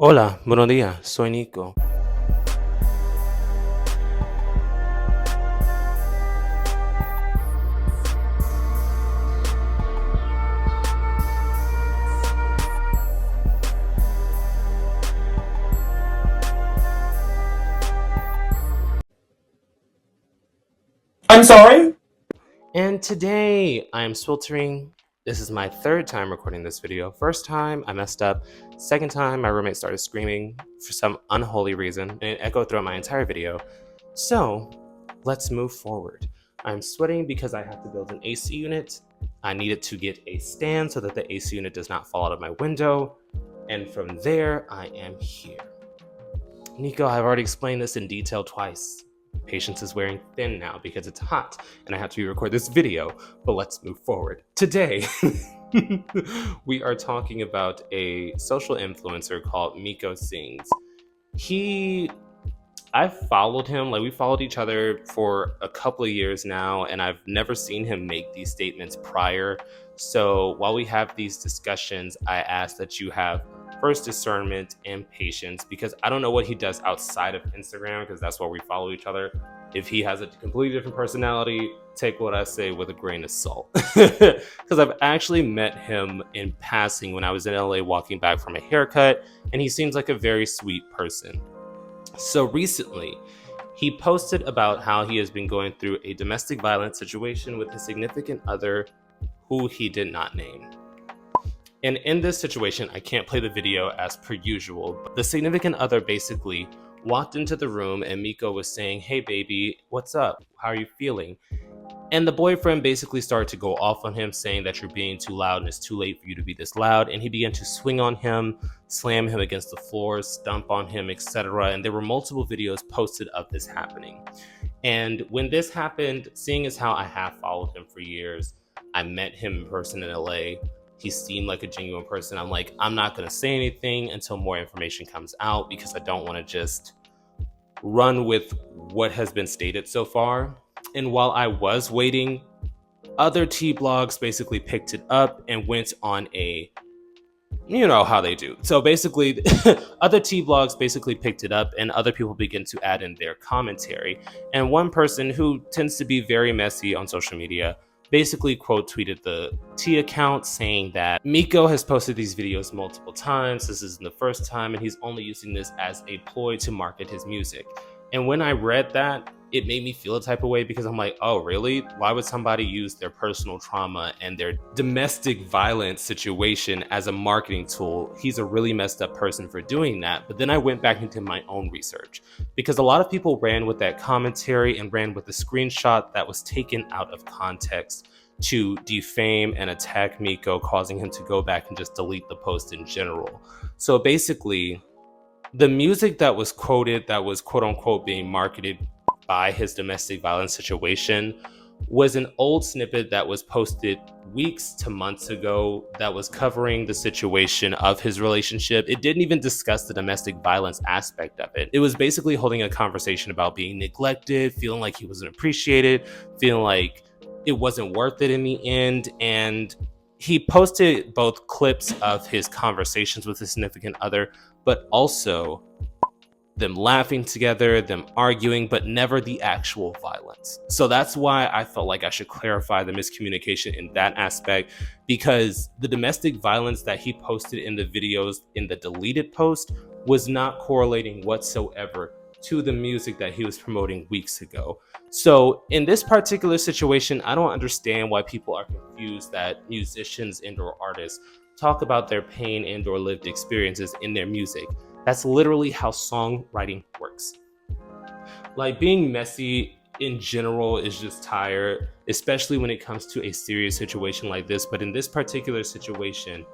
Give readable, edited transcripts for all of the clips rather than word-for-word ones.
Hola, buenos días, soy Nico. I'm sorry? And today I am sweltering. This is my third time recording this video. First time I messed up. Second time my roommate started screaming for some unholy reason and it echoed throughout my entire video. So let's move forward. I'm sweating because I have to build an AC unit. I needed to get a stand so that the AC unit does not fall out of my window. And from there, I am here. Nico, I've already explained this in detail twice. Patience is wearing thin now because it's hot and I have to record this video, but let's move forward. Today, we are talking about a social influencer called Micosingsx. I've followed him, like we followed each other for a couple of years now, and I've never seen him make these statements prior. So while we have these discussions, I ask that you have first discernment and patience because I don't know what he does outside of Instagram because that's where we follow each other. If he has a completely different personality, take what I say with a grain of salt. Because I've actually met him in passing when I was in LA walking back from a haircut, and he seems like a very sweet person. So recently, he posted about how he has been going through a domestic violence situation with his significant other who he did not name. And in this situation, I can't play the video as per usual, but the significant other basically walked into the room and Miko was saying, "Hey baby, what's up? How are you feeling?" And the boyfriend basically started to go off on him, saying that you're being too loud and it's too late for you to be this loud. And he began to swing on him, slam him against the floor, stomp on him, etc. And there were multiple videos posted of this happening. And when this happened, seeing as how I have followed him for years, I met him in person in LA. He seemed like a genuine person. I'm like, I'm not going to say anything until more information comes out because I don't want to just run with what has been stated so far. And while I was waiting, other T blogs basically picked it up and went on a, you know how they do. So basically, other T blogs basically picked it up and other people begin to add in their commentary. And one person who tends to be very messy on social media basically quote tweeted the T account saying that Miko has posted these videos multiple times. This isn't the first time, and he's only using this as a ploy to market his music. And when I read that, it made me feel a type of way because I'm like, oh, really? Why would somebody use their personal trauma and their domestic violence situation as a marketing tool? He's a really messed up person for doing that. But then I went back into my own research because a lot of people ran with that commentary and ran with the screenshot that was taken out of context to defame and attack Miko, causing him to go back and just delete the post in general. So basically, the music that was quoted, that was quote unquote being marketed by his domestic violence situation, was an old snippet that was posted weeks to months ago that was covering the situation of his relationship. It didn't even discuss the domestic violence aspect of it. It was basically holding a conversation about being neglected, feeling like he wasn't appreciated, feeling like it wasn't worth it in the end. And he posted both clips of his conversations with his significant other, but also them laughing together, them arguing, but never the actual violence. So that's why I felt like I should clarify the miscommunication in that aspect, because the domestic violence that he posted in the videos in the deleted post was not correlating whatsoever to the music that he was promoting weeks ago. So in this particular situation, I don't understand why people are confused that musicians and or artists talk about their pain and or lived experiences in their music. That's literally how songwriting works. Like, being messy in general is just tired, especially when it comes to a serious situation like this. But in this particular situation,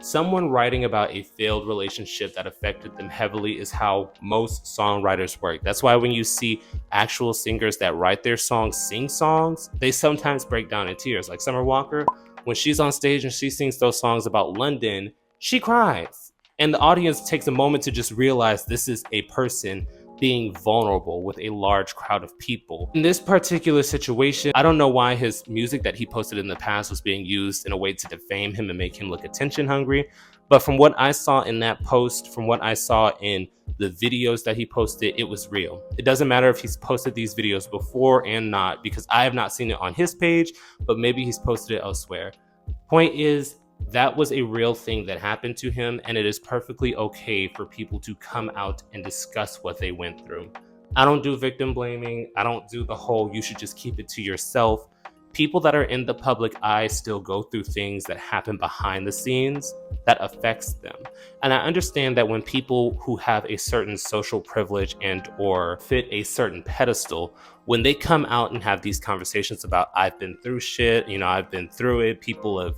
someone writing about a failed relationship that affected them heavily is how most songwriters work. That's why when you see actual singers that write their songs sing songs, they sometimes break down in tears. Like Summer Walker, when she's on stage and she sings those songs about London, she cries. And the audience takes a moment to just realize this is a person being vulnerable with a large crowd of people. In this particular situation, I don't know why his music that he posted in the past was being used in a way to defame him and make him look attention hungry, But from what I saw in that post, from what I saw in the videos that he posted, it was real. It doesn't matter if he's posted these videos before and not, because I have not seen it on his page, but maybe he's posted it elsewhere. Point is, that was a real thing that happened to him, and it is perfectly okay for people to come out and discuss what they went through. I don't do victim blaming. I don't do the whole you should just keep it to yourself. People that are in the public eye still go through things that happen behind the scenes that affects them. And I understand that when people who have a certain social privilege and or fit a certain pedestal, when they come out and have these conversations about I've been through shit, I've been through it, people have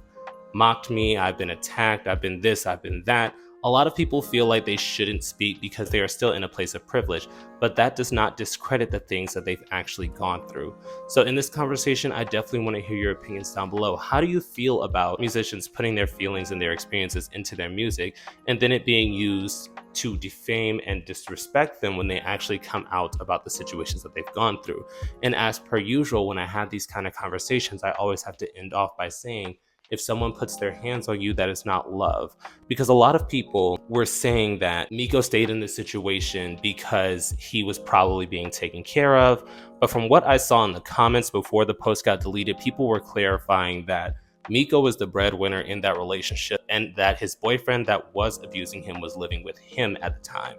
mocked me, I've been attacked, I've been this, I've been that. A lot of people feel like they shouldn't speak because they are still in a place of privilege, but that does not discredit the things that they've actually gone through. So in this conversation, I definitely want to hear your opinions down below. How do you feel about musicians putting their feelings and their experiences into their music and then it being used to defame and disrespect them when they actually come out about the situations that they've gone through? And as per usual, when I have these kind of conversations, I always have to end off by saying, if someone puts their hands on you, that is not love. Because a lot of people were saying that Nico stayed in this situation because he was probably being taken care of. But from what I saw in the comments before the post got deleted, people were clarifying that Nico was the breadwinner in that relationship and that his boyfriend that was abusing him was living with him at the time.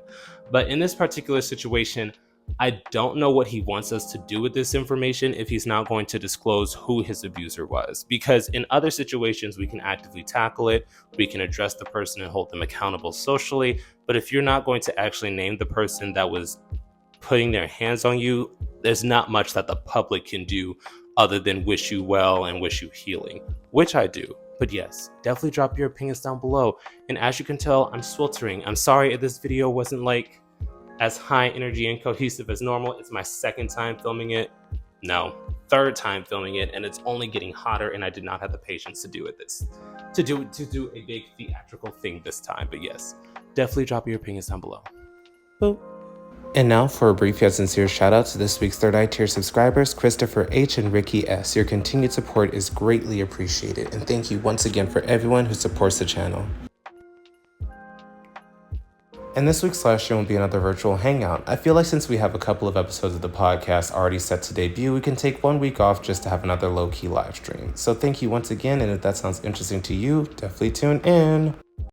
But in this particular situation, I don't know what he wants us to do with this information if he's not going to disclose who his abuser was. Because in other situations, we can actively tackle it, we can address the person and hold them accountable socially. But if you're not going to actually name the person that was putting their hands on you, there's not much that the public can do other than wish you well and wish you healing, which I do. But yes, definitely drop your opinions down below. And as you can tell, I'm sweltering. I'm sorry if this video wasn't like as high energy and cohesive as normal. It's my second time filming it. No, third time filming it, and it's only getting hotter, and I did not have the patience to do a big theatrical thing this time. But yes, definitely drop your opinions down below. Boop. And now for a brief yet sincere shout out to this week's Third Eye Tier subscribers, Christopher H. and Ricky S. Your continued support is greatly appreciated, and thank you once again for everyone who supports the channel. And this week's live stream will be another virtual hangout. I feel like since we have a couple of episodes of the podcast already set to debut, we can take 1 week off just to have another low-key live stream. So thank you once again, and if that sounds interesting to you, definitely tune in.